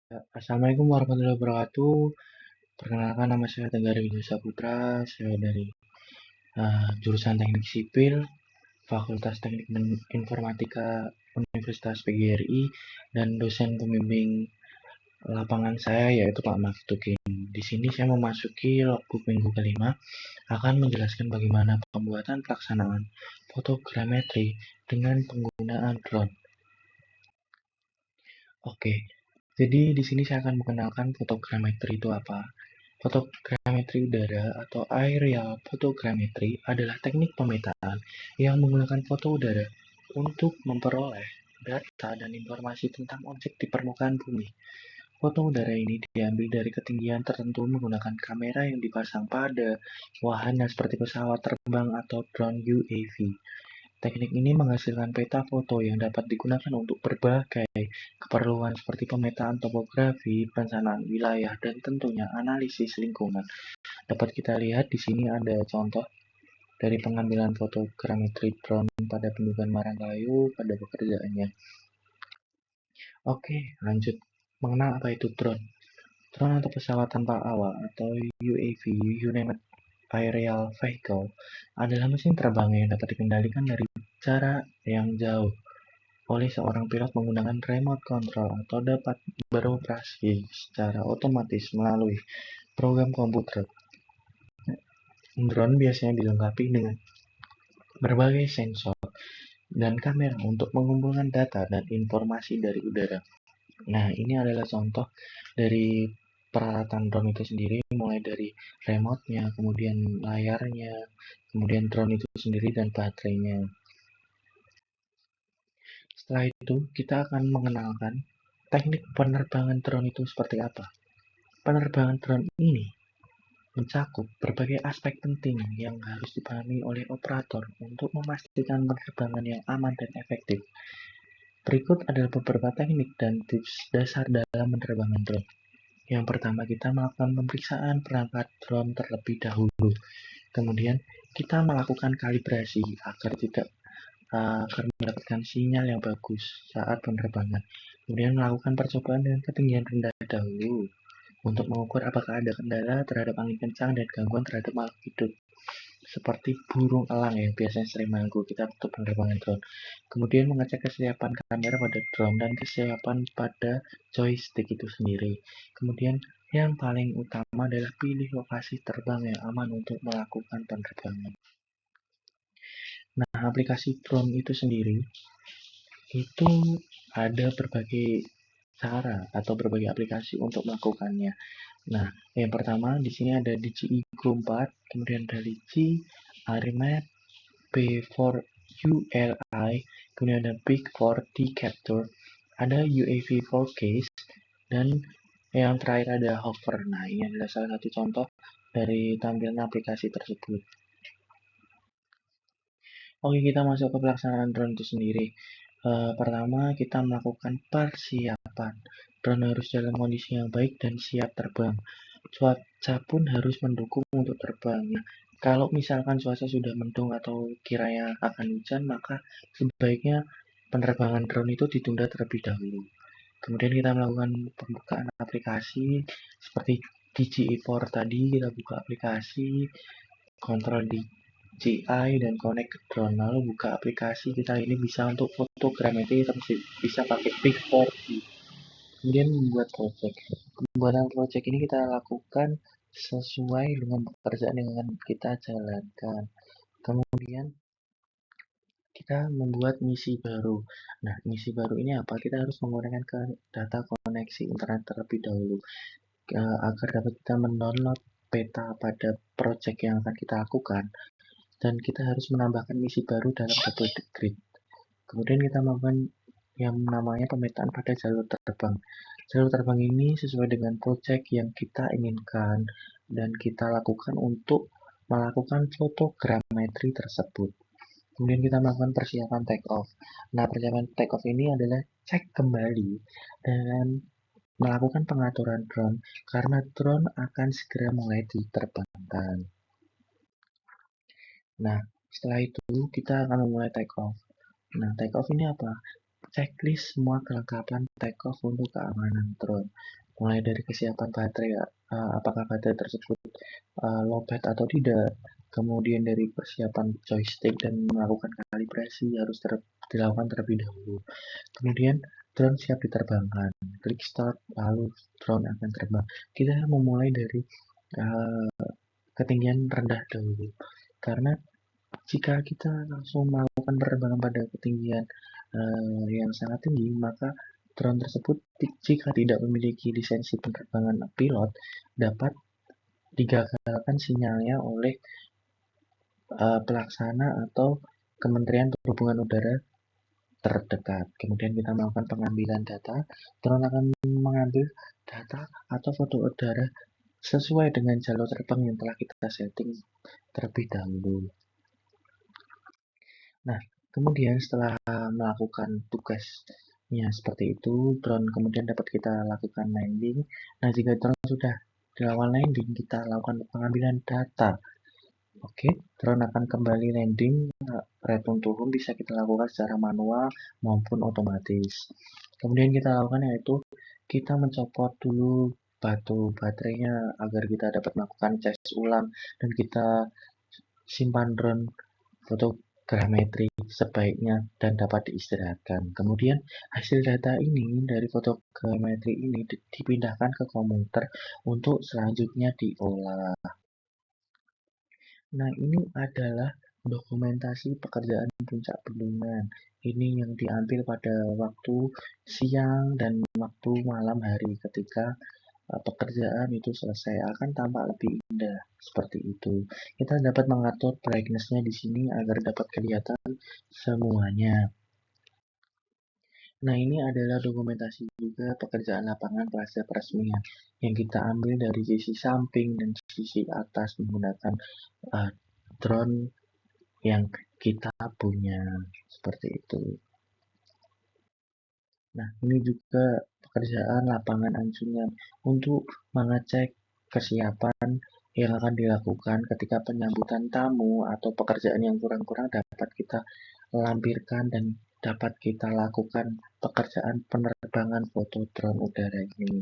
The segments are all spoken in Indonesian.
Assalamualaikum warahmatullahi wabarakatuh. Perkenalkan nama saya Tegar Widya Saputra. Saya dari jurusan Teknik Sipil, Fakultas Teknik dan Informatika Universitas PGRI, dan dosen pembimbing lapangan saya yaitu Pak Maftukin. Di sini saya memasuki logbook minggu kelima akan menjelaskan bagaimana pembuatan pelaksanaan fotogrametri dengan penggunaan drone. Oke, jadi di sini saya akan mengenalkan fotogrametri itu apa. Fotogrametri udara atau aerial photogrammetry adalah teknik pemetaan yang menggunakan foto udara untuk memperoleh data dan informasi tentang objek di permukaan bumi. Foto udara ini diambil dari ketinggian tertentu menggunakan kamera yang dipasang pada wahana seperti pesawat terbang atau drone UAV. Teknik ini menghasilkan peta foto yang dapat digunakan untuk berbagai keperluan seperti pemetaan topografi, perencanaan wilayah, dan tentunya analisis lingkungan. Dapat kita lihat di sini ada contoh dari pengambilan fotogrametri drone pada bendungan Marangkayu pada pekerjaannya. Oke, lanjut. Mengenal apa itu drone? Drone atau pesawat tanpa awak atau UAV, Unmanned Aerial Vehicle, adalah mesin terbang yang dapat dikendalikan dari jarak yang jauh oleh seorang pilot menggunakan remote control atau dapat beroperasi secara otomatis melalui program komputer. Drone biasanya dilengkapi dengan berbagai sensor dan kamera untuk mengumpulkan data dan informasi dari udara. Nah, ini adalah contoh dari peralatan drone itu sendiri, mulai dari remote-nya, kemudian layarnya, kemudian drone itu sendiri, dan baterainya. Setelah itu, kita akan mengenalkan teknik penerbangan drone itu seperti apa. Penerbangan drone ini mencakup berbagai aspek penting yang harus dipahami oleh operator untuk memastikan penerbangan yang aman dan efektif. Berikut adalah beberapa teknik dan tips dasar dalam penerbangan drone. Yang pertama, kita melakukan pemeriksaan perangkat drone terlebih dahulu. Kemudian, kita melakukan kalibrasi agar mendapatkan sinyal yang bagus saat penerbangan. Kemudian melakukan percobaan dengan ketinggian rendah dahulu untuk mengukur apakah ada kendala terhadap angin kencang dan gangguan terhadap makhluk hidup seperti burung elang yang biasanya sering mengganggu kita untuk penerbangan drone. Kemudian mengecek kesiapan kamera pada drone dan kesiapan pada joystick itu sendiri. Kemudian yang paling utama adalah pilih lokasi terbang yang aman untuk melakukan penerbangan. Nah, aplikasi drone itu sendiri itu ada berbagai cara atau berbagai aplikasi untuk melakukannya. Nah, yang pertama di sini ada DJI Go 4, kemudian ada Litchi, Arimat, B4ULI, kemudian ada Big 4D Capture, ada UAV 4Case, dan yang terakhir ada Hover. Nah, ini adalah salah satu contoh dari tampilan aplikasi tersebut. Oke, kita masuk ke pelaksanaan drone itu sendiri. Pertama, kita melakukan persiapan. Drone harus dalam kondisi yang baik dan siap terbang. Cuaca pun harus mendukung untuk terbang. Nah, kalau misalkan cuaca sudah mendung atau kiranya akan hujan, maka sebaiknya penerbangan drone itu ditunda terlebih dahulu. Kemudian kita melakukan pembukaan aplikasi seperti DJI Port tadi, kita buka aplikasi, kontrol DJI dan connect ke drone, lalu buka aplikasi. Kita ini bisa untuk fotogrametri, bisa pakai Pix4D. Kemudian membuat project. Pembuatan project ini kita lakukan sesuai dengan pekerjaan yang akan kita jalankan. Kemudian kita membuat misi baru. Nah, misi baru ini apa? Kita harus menggunakan data koneksi internet terlebih dahulu agar dapat kita mendownload peta pada project yang akan kita lakukan, dan kita harus menambahkan misi baru dalam double grid. Kemudian kita melakukan yang namanya pemetaan pada jalur terbang. Jalur terbang ini sesuai dengan project yang kita inginkan dan kita lakukan untuk melakukan fotogrametri tersebut. Kemudian kita melakukan persiapan take off. Nah, persiapan take off ini adalah cek kembali dan melakukan pengaturan drone karena drone akan segera mulai diterbangkan. Nah, setelah itu kita akan memulai take off. Nah, take off ini apa? checklist semua kelengkapan take off untuk keamanan drone. Mulai dari kesiapan baterai, apakah baterai tersebut lowbat atau tidak, kemudian dari persiapan joystick dan melakukan kalibrasi harus dilakukan terlebih dahulu. Kemudian drone siap diterbangkan, klik start, lalu drone akan terbang. Kita memulai dari ketinggian rendah dahulu, karena jika kita langsung melakukan penerbangan pada ketinggian yang sangat tinggi, maka drone tersebut jika tidak memiliki lisensi penerbangan pilot dapat digagalkan sinyalnya oleh pelaksana atau Kementerian Perhubungan Udara terdekat. Kemudian kita melakukan pengambilan data, drone akan mengambil data atau foto udara sesuai dengan jalur terbang yang telah kita setting terlebih dahulu. Nah, kemudian setelah melakukan tugasnya seperti itu, drone kemudian dapat kita lakukan landing. Nah, jika drone sudah dilakukan landing, kita lakukan pengambilan data. Oke, drone akan kembali landing. Return to home bisa kita lakukan secara manual maupun otomatis. Kemudian kita lakukan yaitu kita mencopot dulu batu baterainya agar kita dapat melakukan cas ulang dan kita simpan drone fotogrametri sebaiknya dan dapat diistirahatkan. Kemudian hasil data ini dari fotogrametri ini dipindahkan ke komputer untuk selanjutnya diolah. Nah, ini adalah dokumentasi pekerjaan puncak bendungan. Ini yang diambil pada waktu siang dan waktu malam hari ketika pekerjaan itu selesai akan tampak lebih indah seperti itu. Kita dapat mengatur brightness-nya di sini agar dapat kelihatan semuanya. Nah, ini adalah dokumentasi juga pekerjaan lapangan pasca peresmian yang kita ambil dari sisi samping dan sisi atas menggunakan drone yang kita punya seperti itu. Nah, ini juga pekerjaan lapangan anjungan untuk mengecek kesiapan yang akan dilakukan ketika penyambutan tamu atau pekerjaan yang kurang-kurang dapat kita lampirkan dan dapat kita lakukan pekerjaan penerbangan foto drone udara ini.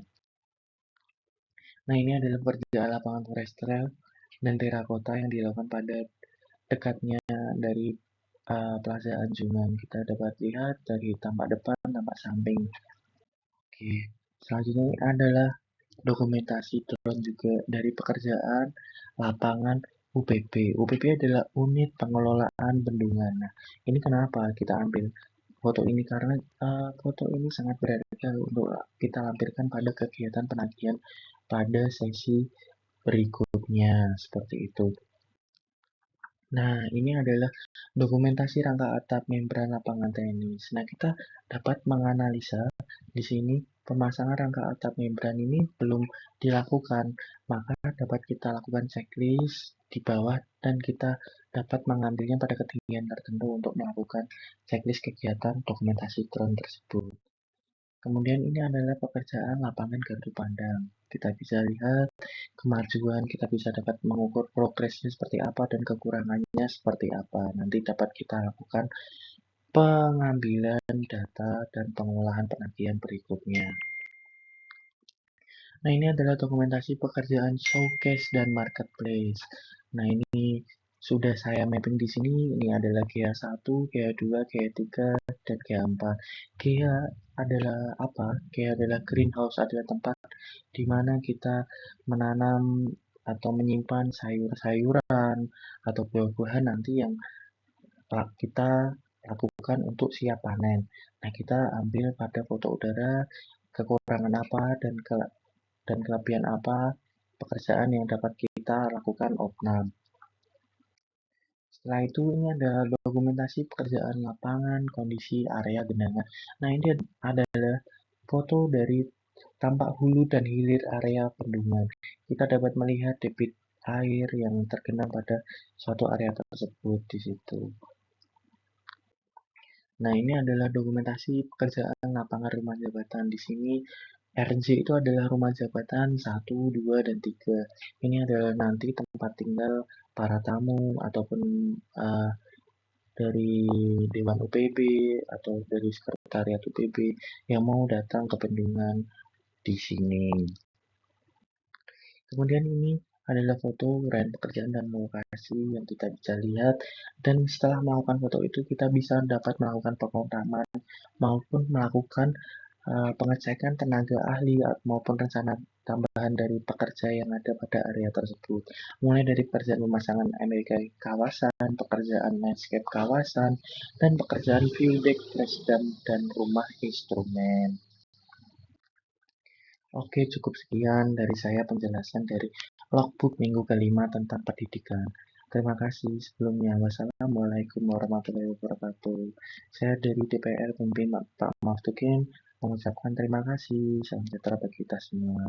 Nah, ini adalah pekerjaan lapangan terrestrial dan terakota yang dilakukan pada dekatnya dari Plaza Anjungan. Kita dapat lihat dari tampak depan, tampak samping. Oke, selanjutnya ini adalah dokumentasi drone juga dari pekerjaan lapangan UPB. UPB adalah unit pengelolaan bendungan. Nah, ini kenapa kita ambil foto ini karena foto ini sangat berharga untuk kita lampirkan pada kegiatan penagihan pada sesi berikutnya seperti itu. Nah, ini adalah dokumentasi rangka atap membran lapangan tenis. Nah, kita dapat menganalisa di sini pemasangan rangka atap membran ini belum dilakukan, maka dapat kita lakukan checklist di bawah dan kita dapat mengambilnya pada ketinggian tertentu untuk melakukan checklist kegiatan dokumentasi drone tersebut. Kemudian ini adalah pekerjaan lapangan gardu pandang. Kita bisa lihat kemajuan, kita bisa dapat mengukur progresnya seperti apa dan kekurangannya seperti apa. Nanti dapat kita lakukan pengambilan data dan pengolahan penagihan berikutnya. Nah, ini adalah dokumentasi pekerjaan showcase dan marketplace. Nah, ini sudah saya mapping di sini. Ini adalah GA1, GA2, GA3, dan GA4. GA adalah apa? GA adalah greenhouse, adalah tempat di mana kita menanam atau menyimpan sayur-sayuran atau buah-buahan nanti yang kita lakukan untuk siap panen. Nah, kita ambil pada foto udara kekurangan apa dan kelebihan apa pekerjaan yang dapat kita lakukan opnam. Setelah itu ini adalah dokumentasi pekerjaan lapangan, kondisi area genangan. Nah, ini adalah foto dari tampak hulu dan hilir area bendungan. Kita dapat melihat debit air yang tergenang pada suatu area tersebut di situ. Nah, ini adalah dokumentasi pekerjaan lapangan rumah jabatan. Di sini RJ itu adalah rumah jabatan 1, 2, dan 3. Ini adalah nanti tempat tinggal para tamu ataupun dari Dewan UPB atau dari Sekretariat UPB yang mau datang ke bendungan di sini. Kemudian ini adalah foto uraian pekerjaan dan lokasi yang kita bisa lihat, dan setelah melakukan foto itu kita bisa dapat melakukan pemrograman maupun melakukan pengecekan tenaga ahli maupun rencana tambahan dari pekerja yang ada pada area tersebut. Mulai dari pekerjaan pemasangan Amerika kawasan, pekerjaan landscape kawasan, dan pekerjaan field deck, dan rumah instrumen. Oke, cukup sekian dari saya penjelasan dari logbook minggu kelima tentang pendidikan. Terima kasih sebelumnya. Wassalamualaikum warahmatullahi wabarakatuh. Saya dari DPR Pemimpin Pak Maftukin mengucapkan terima kasih. Salam sejahtera bagi kita semua.